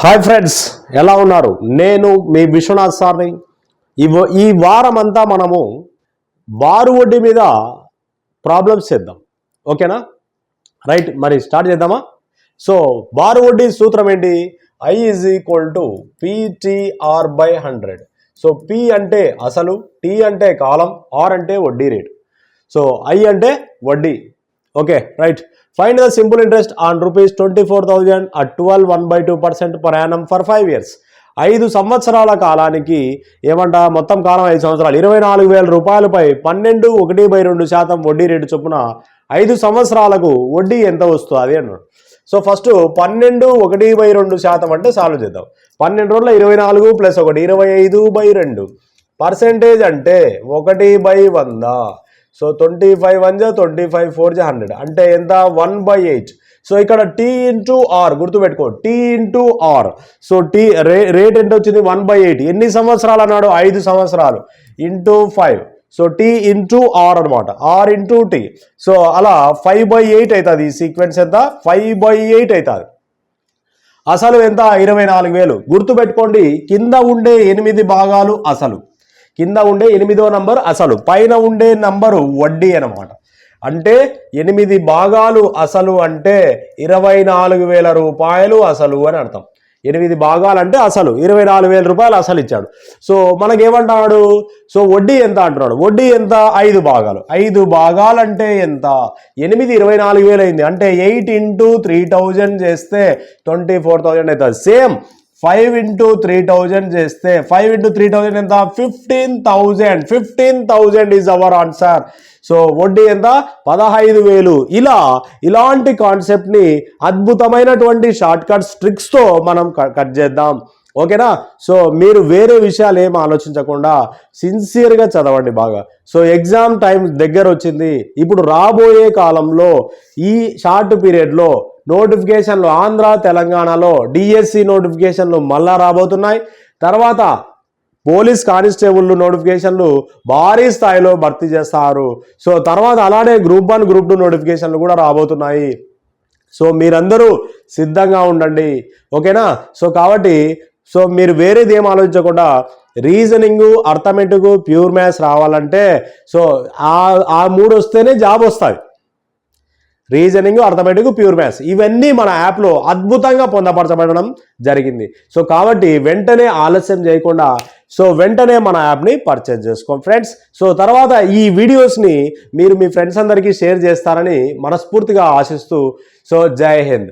Hi friends, ఎలా ఉన్నారు? నేను మీ విశ్వనాథ్ సార్ని. ఈ వారం అంతా మనము బారు వడ్డీ మీద ప్రాబ్లమ్స్ చేద్దాం. ఓకేనా? రైట్, మరి స్టార్ట్ చేద్దామా? సో బారు వడ్డీ సూత్రం ఏంటి? I is equal to PTR/100. So P అంటే అసలు, T అంటే కాలం, R అంటే వడ్డీ రేటు. సో I అంటే వడ్డీ. Okay, right. Find the simple interest on rupees 24,000 at 12.1/2% per annum for 5 years. 5 సంవత్సరాల కాలానికి ఏమంట? మొత్తం కాలం 5 సంవత్సరాలు, 24,000 రూపాయలపై 12.1/2% వడ్డీ రేటు చొప్పున 5 సంవత్సరాలకు వడ్డీ ఎంత వస్తుంది అన్నాడు. సో ఫస్ట్ 12.1/2% అంటే సాల్వ్ చేద్దాం. 12 రోజుల 24 + 1 25/2. పర్సెంటేజ్ అంటే 1/100. సో 25 1 25 4 100 అంటే ఎంత? 1/8. సో ఇక్కడ T ఇంటూ ఆర్ గుర్తుపెట్టుకో, T into R. So T rate ఎంత వచ్చింది? 1/8. ఎన్ని సంవత్సరాలు అన్నాడు? 5 సంవత్సరాలు into 5. So T into R అనమాట, ఆర్ ఇంటూ T. సో అలా 5/8 అవుతుంది. ఈ సీక్వెన్స్ ఎంత? 5/8 అవుతుంది. అసలు ఎంత? 24,000. గుర్తుపెట్టుకోండి, కింద ఉండే 8 భాగాలు అసలు, కింద ఉండే 8వ నంబర్ అసలు, పైన ఉండే నంబరు వడ్డీ అనమాట. అంటే 8 భాగాలు అసలు అంటే 24,000 రూపాయలు అసలు అని అర్థం. 8 భాగాలు అంటే అసలు 24,000 రూపాయలు అసలు ఇచ్చాడు. సో మనకేమంటున్నాడు? సో వడ్డీ ఎంత అంటున్నాడు. వడ్డీ ఎంత? 5 భాగాలు. 5 భాగాలు అంటే ఎంత? 8 24,000 అయింది. అంటే 8 ఇంటూ 3,000 చేస్తే 24,000 అవుతుంది. సేమ్ 5 ఇంటూ 3,000 చేస్తే 5 ఇంటూ 3,000 ఎంత? 15,000. 15,000 ఈజ్ అవర్ ఆన్సర్. సో వడ్డీ ఎంత? 15,000. ఇలాంటి కాన్సెప్ట్ని అద్భుతమైనటువంటి షార్ట్ కట్స్ ట్రిక్స్తో మనం కట్ చేద్దాం. ఓకేనా? సో మీరు వేరే విషయాలు ఏం ఆలోచించకుండా సిన్సియర్గా చదవండి బాగా. సో ఎగ్జామ్ టైం దగ్గర వచ్చింది. ఇప్పుడు రాబోయే కాలంలో ఈ షార్ట్ పీరియడ్లో నోటిఫికేషన్లు ఆంధ్ర తెలంగాణలో డిఎస్సి నోటిఫికేషన్లు మళ్ళా రాబోతున్నాయి. తర్వాత పోలీస్ కానిస్టేబుల్ నోటిఫికేషన్లు భారీ స్థాయిలో భర్తీ చేస్తారు. సో తర్వాత అలానే గ్రూప్ 1 గ్రూప్ 2 నోటిఫికేషన్లు కూడా రాబోతున్నాయి. సో మీరందరూ సిద్ధంగా ఉండండి. ఓకేనా? సో కాబట్టి మీరు వేరేది ఏం ఆలోచించకుండా రీజనింగ్, అర్థమెటిక్, ప్యూర్ మ్యాథ్స్ రావాలంటే సో ఆ 3 వస్తేనే జాబ్ వస్తుంది. రీజనింగ్, అర్థమెటిక్, ప్యూర్ మ్యాథ్స్ ఇవన్నీ మన యాప్లో అద్భుతంగా పొందపరచబడడం జరిగింది. సో కాబట్టి వెంటనే ఆలస్యం చేయకుండా వెంటనే మన యాప్ని పర్చేజ్ చేసుకోండి ఫ్రెండ్స్. సో తర్వాత ఈ వీడియోస్ని మీరు మీ ఫ్రెండ్స్ అందరికీ షేర్ చేస్తారని మనస్ఫూర్తిగా ఆశిస్తూ జై హింద్.